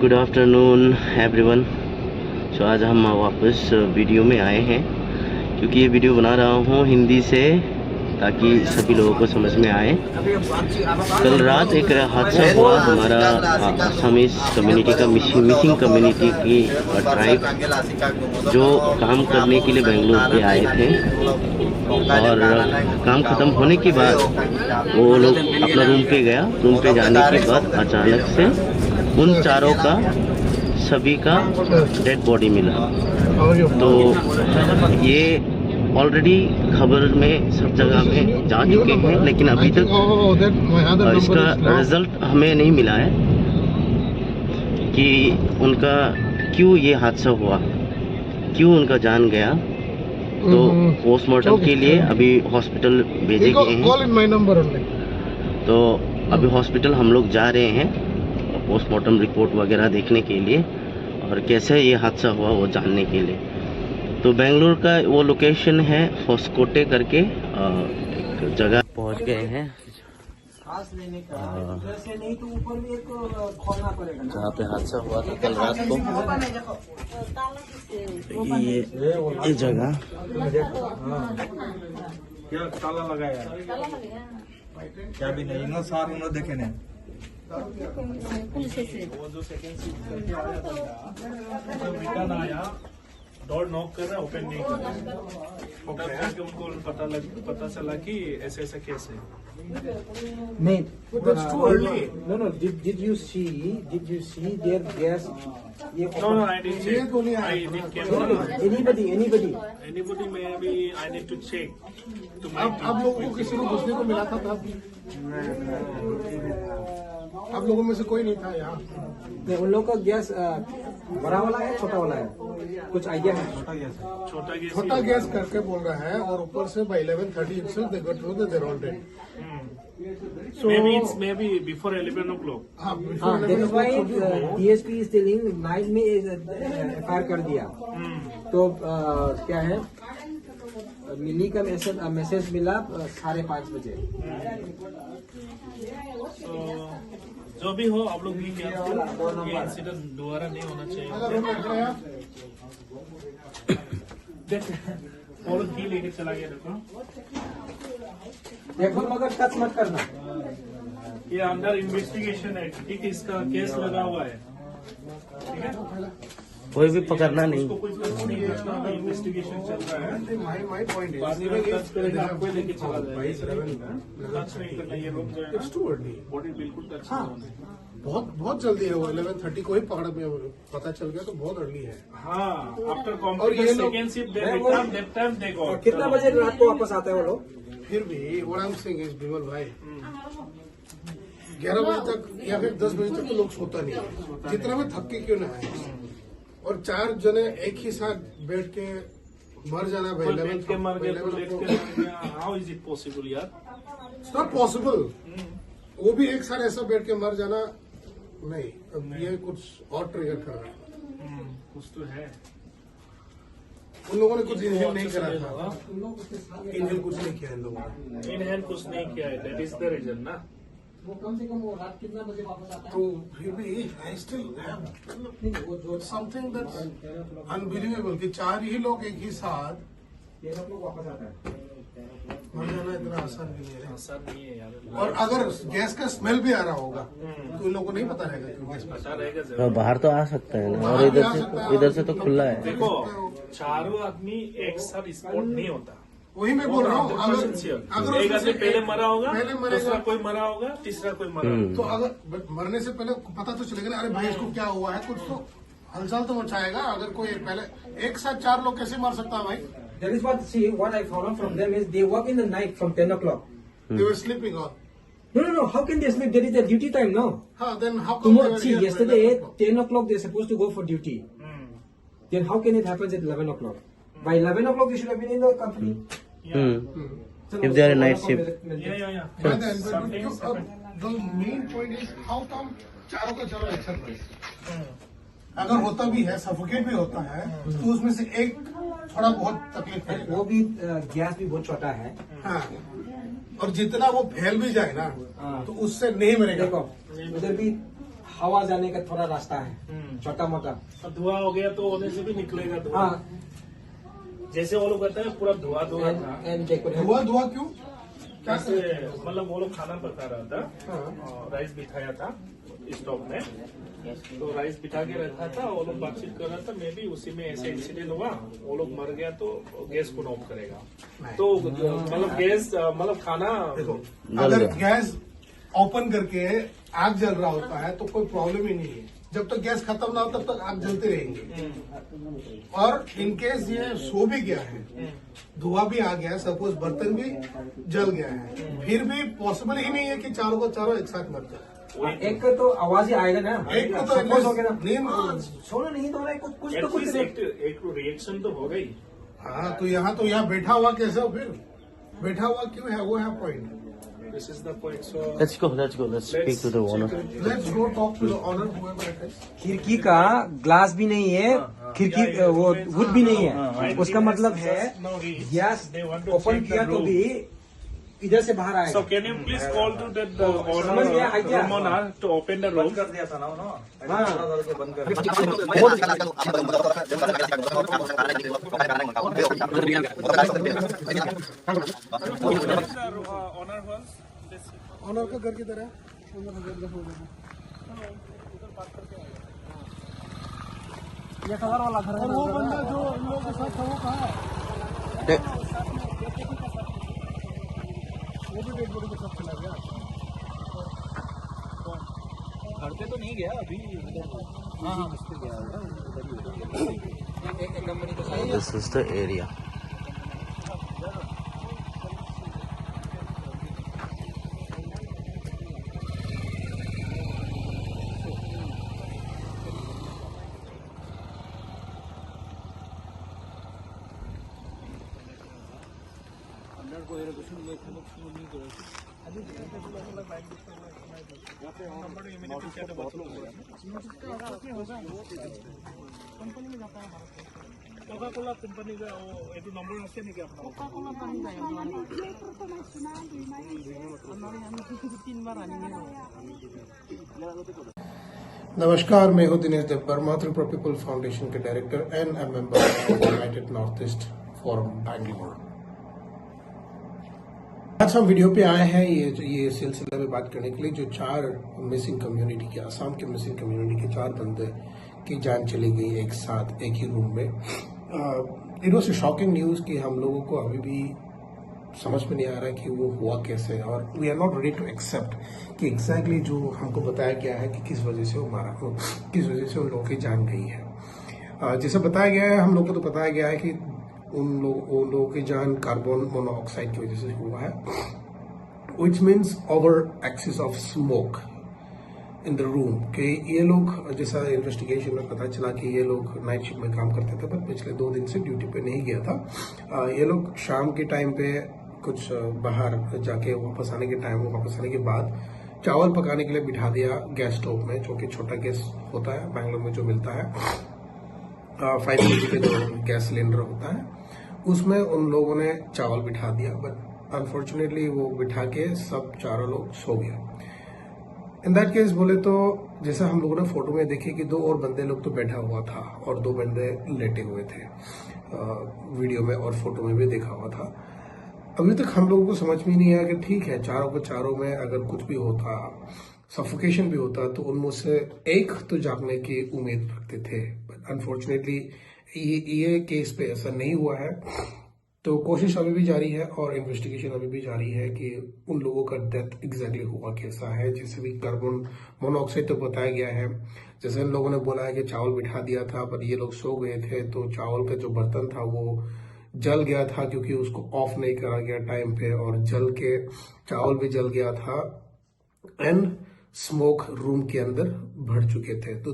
Good afternoon everyone. सो आज हम वापस वीडियो में आए हैं क्योंकि ये वीडियो बना रहा हूँ हिंदी से ताकि सभी लोगों को समझ में आए। कल रात एक हादसा हुआ हमारा असमीज कम्युनिटी का, मिसिंग कम्युनिटी की ट्राइब जो काम करने के लिए बेंगलुरु पे आए थे और काम ख़त्म होने के बाद वो लोग अपना रूम पे गया। रूम पे जाने के बाद अचानक से उन चारों का सभी का डेड बॉडी मिला। तो ये ऑलरेडी खबर में सब जगह में जा चुके हैं, लेकिन अभी तक इसका रिजल्ट हमें नहीं मिला है कि उनका क्यों ये हादसा हुआ, क्यों उनका जान गया। तो पोस्टमार्टम के लिए अभी हॉस्पिटल भेजे गए हैं। तो अभी हॉस्पिटल हम लोग जा रहे हैं पोस्टमार्टम रिपोर्ट वगैरह देखने के लिए और कैसे ये हादसा हुआ वो जानने के लिए। तो बेंगलुरु का वो लोकेशन है होस्कोटे करके एक जगह पहुंच गए हैं जहाँ पे हादसा हुआ था कल रात को। ये जगह क्या ताला लगाया क्या भी नहीं ना सार उन्होंने देखे नहीं। वो जो सेकंड सीट रिटर्न आया, डोर नॉक कर रहा है, ओपन नहीं कर रहा है। उनको पता चला कि ऐसे ऐसा केस है। नहीं, That's too early. No. Did you see their gas? No, I didn't check. I didn't check. Anybody maybe I need to check. आप लोगों को किसी को घुसने को मिला था तब? आप लोगों में से कोई नहीं था यहाँ? नहीं, उन लोगों का गैस बड़ा वाला है, छोटा वाला है, कुछ आइडिया है? छोटा गैस करके बोल रहा है और ऊपर से by 11:30 itself they got told that they're all dead. So maybe before 11 o'clock. हाँ, that is why DSP is telling 9 में FIR कर दिया। तो क्या है, मिली का मैसेज मिला 5:30 बजे। जो भी हो आप लोग भी केयरफुल, ये इंसिडेंट दोबारा नहीं होना चाहिए। फॉलो की लेके चला गया। देखो मगर टच मत करना। ये अंडर इन्वेस्टिगेशन है, ठीक है, इसका केस लगा हुआ है, ठीक है। कोई भी पकड़ना नहीं। उसको कुछ नहीं है, इन्वेस्टिगेशन चल रहा है। My point is, बाद में टच करेगा आपको लेके चला जाएगा। टच नहीं करना, ये रुक जाएगा। it's too early. बॉडी बिल्कुल टच हाँ, नहीं होने। बहुत जल्दी है वो 11:30 को ही पकड़ में पता चल गया तो बहुत अर्ली है। हाँ, आफ्टर और ये लोग- second shift they return that time they go. कितना बजे रात को वापस आते हैं वो लोग? फिर भी what I'm saying is Bimal भाई 11 बजे तक या फिर 10 बजे तक तो लोग सोता नहीं है, जितना भी थक के क्यों ना आए। और 4 जने एक ही साथ बैठ के मर जाना भाई, कोई बैठ के मर गया, कोई लेट के मर गया। हाउ इज इट पॉसिबल यार? It's not possible. वो भी एक साथ ऐसा बैठ के मर जाना नहीं। अब ये कुछ और ट्रिगर कर रहा है। कुछ तो है। उन लोगों ने कुछ इनहेल नहीं करा था, इनहेल कुछ नहीं किया इन लोगों ने। इन हैंड कुछ नहीं किया है, दैट इज द रीजन ना। वो कम से कम वो रात कितना बजे वापस आता है? तो फिर भी I still have something that's unbelievable कि 4 ही लोग एक ही साथ 13 लोग वापस आता है। मर जाना इतना आसान भी नहीं है। आसान नहीं है यार। और अगर गैस का स्मेल भी आ रहा होगा तो इन लोगों को नहीं पता रहेगा कि गैस पता रहेगा और जरूर। बाहर तो आ सकता है ना, और इधर से तो खुला है। देखो, चारों आदमी एक साथ स्पॉट नहीं होता। वही मैं बोल रहा हूँ। अगर एक आदमी उसमें पहले मरा होगा, पहले मरेगा, दूसरा कोई मरा होगा, तीसरा कोई मरा होगा। तो अगर मरने से पहले पता तो चलेगा ना, अरे भाई इसको क्या हुआ है, कुछ तो हलचल तो मचाएगा। अगर कोई पहले एक साथ 4 लोग कैसे मर सकता है भाई? That is what I found out from them is they work in the night from 10 o'clock. They were sleeping on. No. How can they sleep? There is a duty time now. Then how come Tomorrow, they were see, here yesterday, 11 o'clock? 10 o'clock, they're supposed to go for duty. Then how can it happen at 11 o'clock? By 11 o'clock, they should have been in the company. If they are a night shift. Yeah. By then, Something is but the main point is how come चारों का चारों एक साथ मरे? अगर होता भी है, सफोकेट भी होता है, तो उसमें से एक थोड़ा बहुत तकलीफ करेगा। वो भी गैस भी बहुत छोटा है। हाँ, और जितना वो फैल भी जाए ना, तो उससे नहीं मरेगा। देखो उधर भी हवा जाने का थोड़ा रास्ता है, छोटा मोटा। और धुआं हो गया तो होने से भी निकलेगा धुआं। हाँ, जैसे वो लोग कहते हैं पूरा धुआं धुआं था। And decoration. धुआं क्यों? क्या कैसे मतलब वो लोग खाना पका रहा था, राइस बिठाया था स्टोव में, तो राइस बिठा के रखा था, वो लोग बातचीत कर रहा था, मे भी उसी में ऐसे इंसिडेंट हुआ, वो लोग मर गया तो गैस को ऑफ करेगा। तो मतलब गैस मतलब खाना अगर गैस ओपन करके आग जल रहा होता है तो कोई प्रॉब्लम ही नहीं है। जब तक गैस खत्म ना हो तब तक आग जलते रहेंगे। और इनकेस ये सो भी गया है, धुआं भी आ गया है, सपोज बर्तन भी जल गया है, फिर भी पॉसिबल ही नहीं है कि चारों को चारों एक साथ मर जाए। एक तो आवाज ही आएगा ना, एक को तो सपोज हो गया ना, नींद सोना नहीं तो रहा है, कुछ तो कुछ एक रिएक्शन तो हो गई। हाँ, तो यहाँ बैठा हुआ कैसे हो फिर? बैठा हुआ क्यों है? वो है point. This is the point. So Let's go. Let's speak to the owner. Let's go talk to the owner whoever it is. खिड़की का ग्लास भी नहीं है, खिड़की वो वुड भी नहीं है। उसका मतलब है गैस ओपन किया तो भी इधर से बाहर आएगा। So can you please call to that समझ गया, idea? room owner to open the room? हाँ, Owner was this. ऑनर का घर किधर है? ऑनर का घर देखो। ये कलर वाला घर है। और वो बंदा जो इन लोगों के साथ था वो कहाँ है? वो भी डेड बॉडी के साथ चला गया। घर पे तो नहीं गया अभी। हाँ, एक कंपनी के साथ। This is the area. Coca Cola company का वो एक नंबर আছে নাকি আপনার? কোকা কোলা পানি যায় মানে नमस्कार, मैं हूं दिनेश देवपर, मातृ पीपल फाउंडेशन के director and A member of United north east forum Bangalore. आज हम वीडियो पे आए हैं ये सिलसिले में बात करने के लिए जो 4 मिसिंग कम्युनिटी के, असम के मिसिंग कम्युनिटी के 4 बंदे की जान चली गई एक साथ एक ही रूम में। इट वॉज शॉकिंग न्यूज कि हम लोगों को अभी भी समझ में नहीं आ रहा है कि वो हुआ कैसे, और we are not ready to accept कि एग्जैक्टली जो हमको बताया गया है कि किस वजह से वो मारा, किस वजह से उन लोगों की जान गई है। जैसे बताया गया है, हम लोग को तो बताया गया है कि उन लोगों की जान कार्बन मोनोऑक्साइड की वजह से हुआ है, which means over excess of smoke in the room. कि ये लोग, जैसा इन्वेस्टिगेशन में पता चला कि ये लोग नाइट शिफ्ट में काम करते थे, पर पिछले 2 दिन से ड्यूटी पे नहीं गया था। ये लोग शाम के टाइम पे कुछ बाहर जाके वापस आने के बाद चावल पकाने के लिए बिठा दिया गैस स्टोव में, जो कि छोटा गैस होता है बैंगलोर में जो मिलता है, 5 kg के जो गैस सिलेंडर होता है, उसमें उन लोगों ने चावल बिठा दिया। बट अनफॉर्चुनेटली वो बिठा के सब 4 लोग सो गए। इन दैट केस बोले तो जैसा हम लोगों ने फोटो में देखे कि 2 और बंदे लोग तो बैठा हुआ था और 2 बंदे लेटे हुए थे, वीडियो में और फोटो में भी देखा हुआ था। अभी तक हम लोगों को समझ में नहीं आया कि ठीक है, चारों में अगर कुछ भी होता, सफोकेशन भी होता, तो उनमें से एक तो जागने की उम्मीद रखते थे। बट अनफॉर्चुनेटली ये केस पे ऐसा नहीं हुआ है। तो कोशिश अभी भी जारी है और इन्वेस्टिगेशन अभी भी जारी है कि उन लोगों का डेथ एग्जैक्टली हुआ कैसा है। जैसे भी कार्बन मोनोऑक्साइड तो बताया गया है, जैसे इन लोगों ने बोला है कि चावल बिठा दिया था पर ये लोग सो गए थे, तो चावल का जो बर्तन था वो जल गया था क्योंकि उसको ऑफ नहीं करा गया टाइम पे, और जल के चावल भी जल गया था एंड स्मोक रूम के अंदर भर चुके थे। तो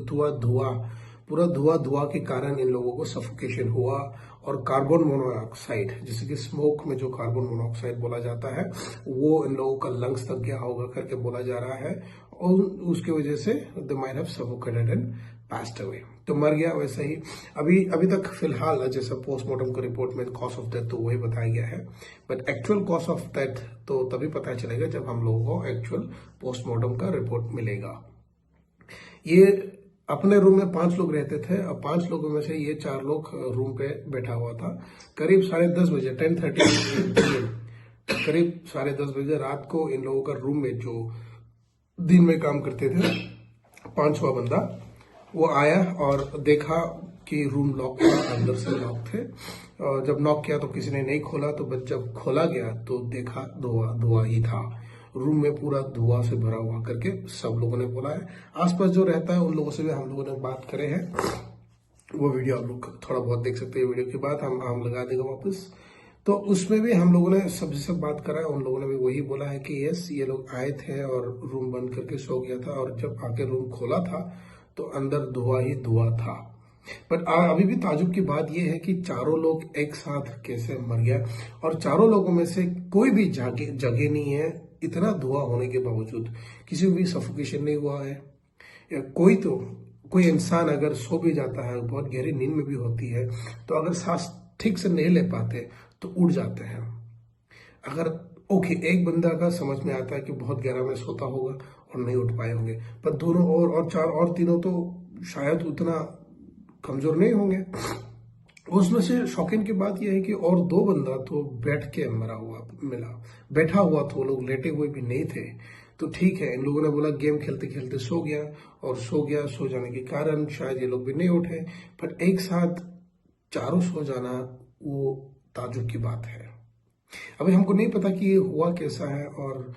पूरा धुआं के कारण इन लोगों को सफोकेशन हुआ। और कार्बन मोनोऑक्साइड, जैसे कि स्मोक में जो कार्बन मोनोऑक्साइड बोला जाता है, वो इन लोगों का लंग्स तक गया होगा करके बोला जा रहा है, और उसकी वजह से they might have suffocated and passed away, तो मर गया। वैसे ही अभी तक फिलहाल जैसे पोस्टमार्टम का रिपोर्ट में कॉज ऑफ डेथ तो वही बताया गया है, but actual cause of death तो तभी पता चलेगा जब हम लोगों को एक्चुअल पोस्टमार्टम का रिपोर्ट मिलेगा। ये अपने रूम में 5 लोग रहते थे। अब 5 लोगों में से ये 4 लोग रूम पे बैठा हुआ था। करीब 10:30 बजे 10:30 करीब 10:30 बजे रात को इन लोगों का रूममेट जो दिन में काम करते थे 5वां बंदा वो आया और देखा कि रूम लॉक था, अंदर से लॉक थे। और जब नॉक किया तो किसी ने नहीं खोला, तो जब खोला गया तो देखा धुआं ही था। रूम में पूरा धुआं से भरा हुआ करके सब लोगों ने बोला है। आसपास जो रहता है उन लोगों से भी हम लोगों ने बात करे हैं। वो वीडियो आप लोग थोड़ा बहुत देख सकते हैं। वीडियो के बाद हम लगा देगा वापस। तो उसमें भी हम लोगों ने सबसे सब बात करा है। उन लोगों ने भी वही बोला है कि यस, ये लोग आए थे और रूम बंद करके सो गया था, और जब आके रूम खोला था तो अंदर धुआं ही धुआं था। पर अभी भी ताजुब की बात यह है कि चारों लोग एक साथ कैसे मर गया, और चारों लोगों में से कोई भी जगह नहीं है। इतना धुआं होने के बावजूद किसी को भी सफोकेशन नहीं हुआ है। या कोई इंसान अगर सो भी जाता है, बहुत गहरी नींद में भी होती है, तो अगर सांस ठीक से नहीं ले पाते तो उड़ जाते हैं। अगर एक बंदा का समझ में आता है कि बहुत गहरा में सोता होगा और नहीं उठ पाए होंगे, पर दोनों और चार और तीनों तो शायद उतना कमजोर नहीं होंगे। उसमें से शौकीन की बात यह है कि और 2 बंदा तो बैठ के मिला, बैठा हुआ था। वो लोग लेटे हुए भी नहीं थे। तो ठीक है, इन लोगों ने बोला गेम खेलते खेलते सो गया, और सो जाने के कारण शायद ये लोग भी नहीं उठे। पर एक साथ चारों सो जाना वो ताजुब की बात है। अभी हमको नहीं पता कि ये हुआ कैसा है और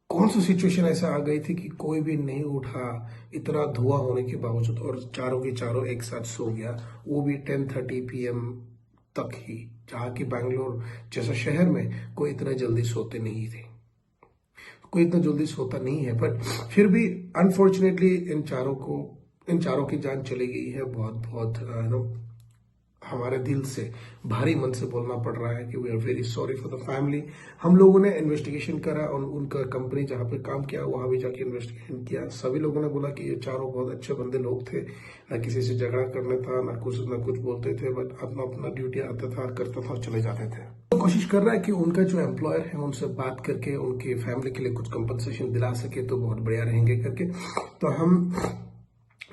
कौन सी सिचुएशन ऐसा आ गई थी कि कोई भी नहीं उठा इतना धुआं होने के बावजूद, और चारों के चारों एक साथ सो गया, वो भी 10:30 PM तक ही, जहाँ की बैंगलोर जैसा शहर में कोई इतना जल्दी सोते नहीं थे, कोई इतना जल्दी सोता नहीं है। पर फिर भी अनफॉर्चुनेटली इन चारों की जान चली गई है। बहुत हमारे दिल से, भारी मन से बोलना पड़ रहा है कि we are very sorry for the family. हम लोगों ने इन्वेस्टिगेशन करा और उनका कंपनी जहाँ पे काम किया वहां भी जाके इन्वेस्टिगेशन किया। सभी लोगों ने बोला कि ये चारों बहुत अच्छे बंदे लोग थे, ना किसी से झगड़ा करने था, ना कुछ बोलते थे, बट अपना ड्यूटी आता था, करता था और चले जाते थे। तो कोशिश कर रहा है कि उनका जो एम्प्लॉयर है उनसे बात करके उनकी फैमिली के लिए कुछ कंपनसेशन दिला सके तो बहुत बढ़िया रहेंगे करके। तो हम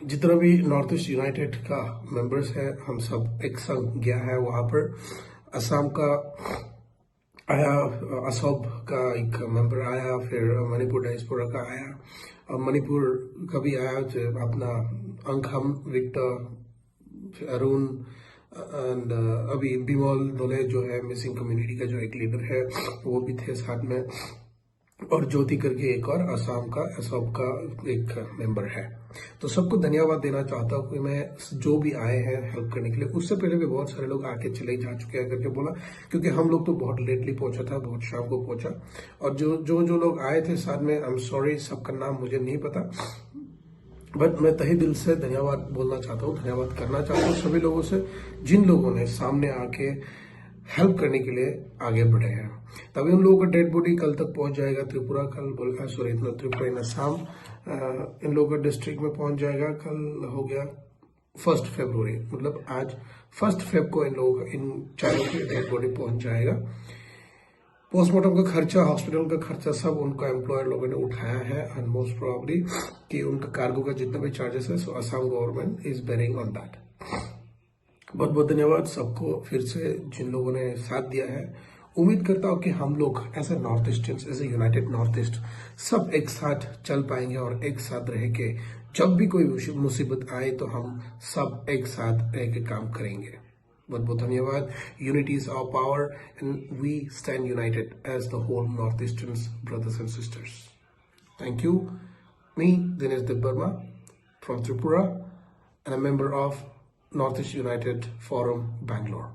जितना भी नॉर्थ ईस्ट यूनाइटेड का मेंबर्स है, हम सब एक संग गया है वहां पर। असम का आया, असोब का एक मेंबर आया, फिर मणिपुर डायस्पोरा का आया, और मणिपुर का भी आया अपना अंकहम विक्टर, अरुण एंड अभी बिमोल दोले जो है मिसिंग कम्युनिटी का जो एक लीडर है वो भी थे साथ में, और ज्योति करके एक और असम का एक मेंबर है। तो सबको धन्यवाद देना चाहता हूँ कि मैं जो भी आए हैं हेल्प करने के लिए। उससे पहले भी बहुत सारे लोग आके चले जा चुके हैं करके बोला, क्योंकि हम लोग तो बहुत लेटली पहुंचा था, बहुत शाम को पहुंचा। और जो लोग आए थे साथ में, आई एम सॉरी, सबका नाम मुझे नहीं पता, बट मैं तहे दिल से धन्यवाद बोलना चाहता हूँ, धन्यवाद करना चाहता हूँ सभी लोगों से जिन लोगों ने सामने आके हेल्प करने के लिए आगे बढ़े हैं। तभी उन लोगों का डेड बॉडी कल तक पहुंच जाएगा त्रिपुरा, त्रिपुरा इन असम, इन लोगों का डिस्ट्रिक्ट में पहुंच जाएगा। कल हो गया 1 फरवरी, मतलब आज 1 फरवरी को इन लोगों का, इन चारों की डेड बॉडी पहुंच जाएगा। पोस्टमार्टम का खर्चा, हॉस्पिटल का खर्चा सब उनका एम्प्लॉयर लोगों ने उठाया है, एंड मोस्ट प्रोबेबली कि उनका कार्गो का जितना भी चार्जेस है, so Assam government is bearing on that. बहुत बहुत धन्यवाद सबको फिर से जिन लोगों ने साथ दिया है। उम्मीद करता हूँ कि हम लोग as a north eastern, as a united north east सब एक साथ चल पाएंगे, और एक साथ रह के जब भी कोई मुसीबत आए तो हम सब एक साथ रह के काम करेंगे। बहुत बहुत धन्यवाद। Unity is our power and we stand united as the whole north easterns brothers and sisters. Thank you. Me Dinesh Debbarma from Tripura and a member of Northeast United Forum, Bangalore.